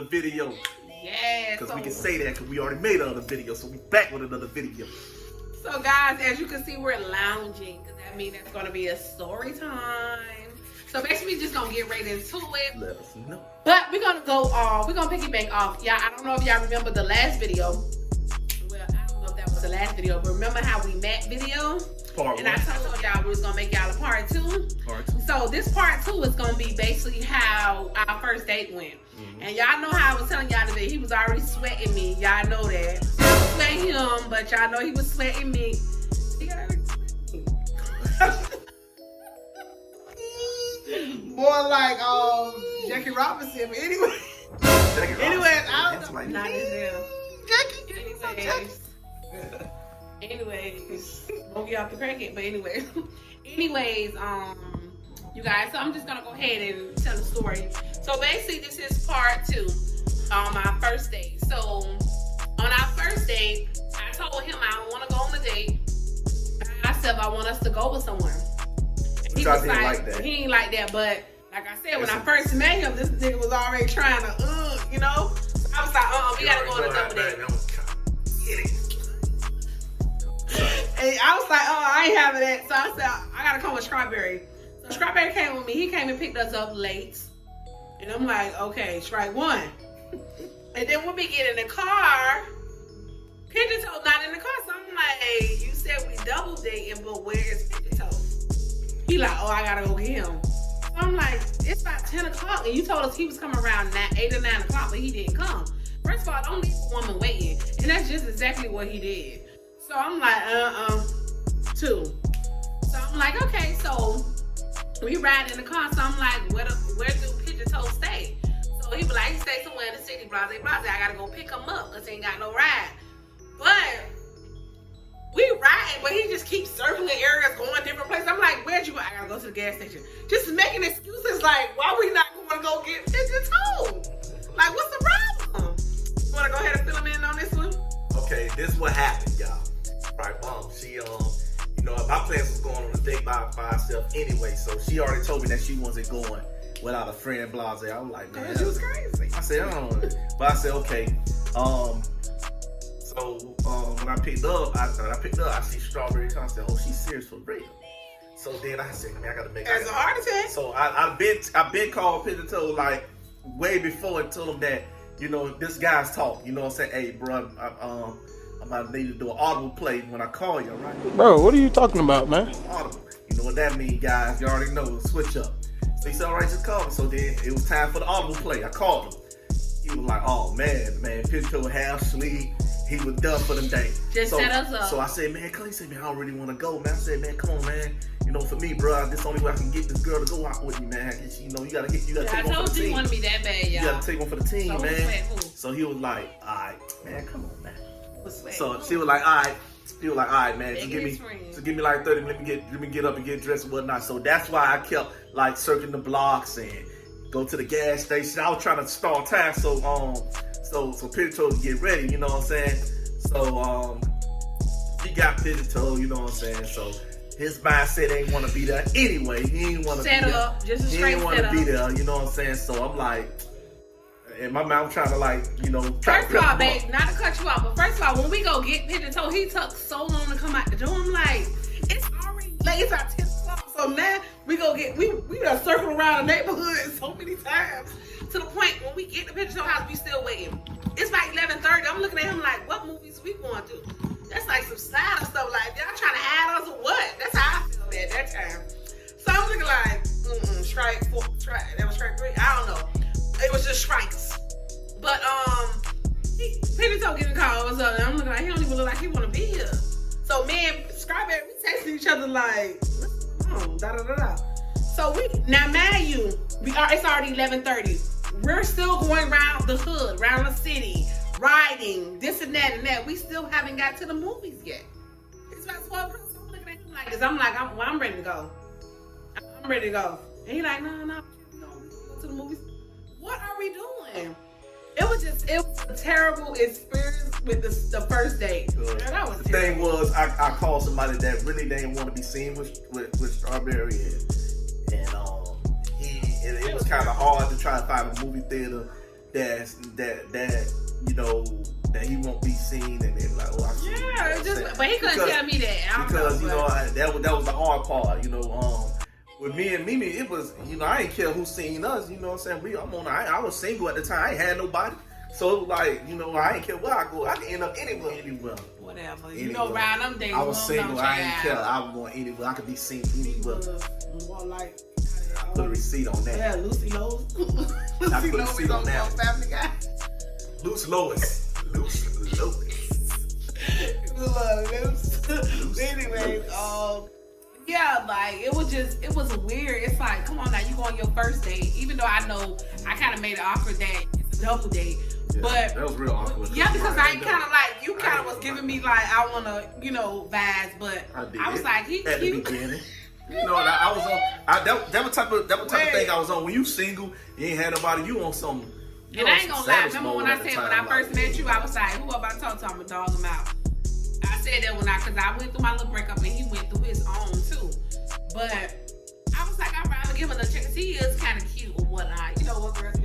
another video. Yeah. Because we can say that because we already made another video. So we back with another video. So guys, as you can see, we're lounging. Because that means it's going to be a story time. So basically, just going to get right into it. Let us know. But we're going to go off. We're going to piggyback off. Y'all, I don't know if y'all remember the last video. Well, I don't know if that was the last video. But remember how we met video? Part and one. I told y'all we was going to make y'all a part 2. Part 2. So this part 2 is going to be basically how our first date went. And y'all know how I was telling y'all today. He was already sweating me. Y'all know that. I was sweating him, but y'all know he was sweating me. He got everything. More like Jackie Robinson, but anyway. Anyway, I don't know. Like, Not as him. Jackie. Anyways, won't get off the crackhead, but anyway. Anyways, you guys, so I'm just gonna go ahead and tell the story. So basically, this is part 2 on my first date. So on our first date, I told him I don't want to go on a date. I said I want us to go with someone. He was like that. He ain't like that, but like I said, when I first met him, this nigga was already trying to, you know. I was like, we gotta go on a double date. And I was like, I ain't having that. So I said, I gotta come with Strawberry. So Strawberry came with me. He came and picked us up late. And I'm like, okay, strike one. And then when we get in the car, Pigeon Toe not in the car. So I'm like, you said we double dating, but where is Pigeon Toe? He like, I gotta go get him. So I'm like, it's about 10 o'clock. And you told us he was coming around 8 or 9 o'clock, but he didn't come. First of all, don't leave a woman waiting. And that's just exactly what he did. So I'm like, 2. So I'm like, okay, so we ride in the car. So I'm like, where do Pigeon Toe stay? So he be like, he stay somewhere in the city, blase, blase. I gotta go pick him up because he ain't got no ride. But we riding, but he just keeps circling areas, going different places. I'm like, where'd you go? I gotta go to the gas station. Just making excuses like, why we not gonna go get Pigeon Toe? Like, what's the problem? You wanna go ahead and fill him in on this one? Okay, this is what happened, y'all. Right, she you know, my plans was going on a date by herself anyway, so she already told me that she wasn't going without a friend, blase. I was like, man, she was crazy. I said, but I said, okay. So when I picked up, I see Strawberry. I said, oh, she's serious for real. So then I said, man, I gotta make. It's a heart attack. So I've been called Pigeon Toe like way before and told him that, you know, this guy's talk. You know what I'm saying? Hey, bro, I'm about to need to do an audible play when I call you, right? Bro, what are you talking about, man? Audible. You know what that means, guys. You already know. Switch up. So he said, all right, just call me. So then it was time for the audible play. I called him. He was like, oh, man, Pigeon Toe half sleep. He was done for the day. Just set us up. So I said, man, come. He said, man, I don't really want to go, man. I said, man, come on, man. You know, for me, bro, this is the only way I can get this girl to go out with me, man. You know, you gotta take one for the team. I told you you want to be that bad, y'all. You gotta take one for the team, so man. So he was like, all right, man, come on, man. So who? she was like, all right. He was like, all right, man, just give me like 30 minutes. Let me get up and get dressed and whatnot. So that's why I kept like circling the blocks and go to the gas station. I was trying to stall time so Pigeon Toe to get ready, you know what I'm saying? So he got Pigeon Toe, you know what I'm saying? So his mindset ain't want to be there anyway. He ain't want to be there. Set up, just a straight He ain't want to be there, you know what I'm saying? So I'm like, in my mind, I'm trying to like, you know. First of all, babe, not to cut you off, but first of all, when we go get Pigeon Toe, he took so long to come out the door. I'm like, it's already late. It's our 10 o'clock. So now we done circled around the neighborhood so many times to the point when we get to Pigeon Toe house, we still waiting. It's like 11:30. I'm looking at him like, what movies we going to? That's like some side stuff. Like, y'all trying to hide us or what? That's how I feel at that time. So I'm looking like, strike. That was strike 3. I don't know. It was just strikes. But Pigeon Toe getting called. What's up? And I'm looking like he don't even look like he want to be here. So me and Strawberry, we texting each other like, what's going on? Da da da da. So now mind you, it's already 11:30. We're still going around the hood, around the city, riding, this and that and that. We still haven't got to the movies yet. It's about 12 o'clock. So I'm looking at him like this. I'm like, I'm ready to go. I'm ready to go. And he like, no, we go to the movies. What are we doing? It was a terrible experience with the first date. Man, that was the thing was, I called somebody that really didn't want to be seen with Strawberry, and it was kind of hard to try to find a movie theater that you know that he won't be seen and then like, oh, I see. Yeah, but he couldn't tell me that. Because that was the hard part, you know. With me and Mimi, it was, you know, I ain't care who seen us, you know what I'm saying? I was single at the time, I ain't had nobody. So it was like, you know, I ain't care where I go. I can end up anywhere. Whatever. Anywhere. You know, around them days, I was single, I ain't care. I was going anywhere. I could be seen anywhere. Like, Put a receipt on that. Yeah, Lucy Lowe's. I put a receipt on that. Family Guy. Luce Lois. Luce Lois. Anyway, yeah, like it was weird. It's like, come on now, you go on your first date, even though I know I kind of made it awkward that it's a double date. Yeah, but that was real awkward. Yeah, because I kind of like, you kind of was giving me like, I want to, you know, vibes, but I was like, he at cute. the beginning. You know, I was on. That was type of thing I was on. When you single, you ain't had nobody. You on some. And I ain't gonna lie. Remember when I said when I first met you, I was like, whoever I talk to, I'm gonna dog him out. I said that because I went through my little breakup and he went through his own too. But I was like, I'd rather give him a chance. He is kind of cute or whatnot. You know what girls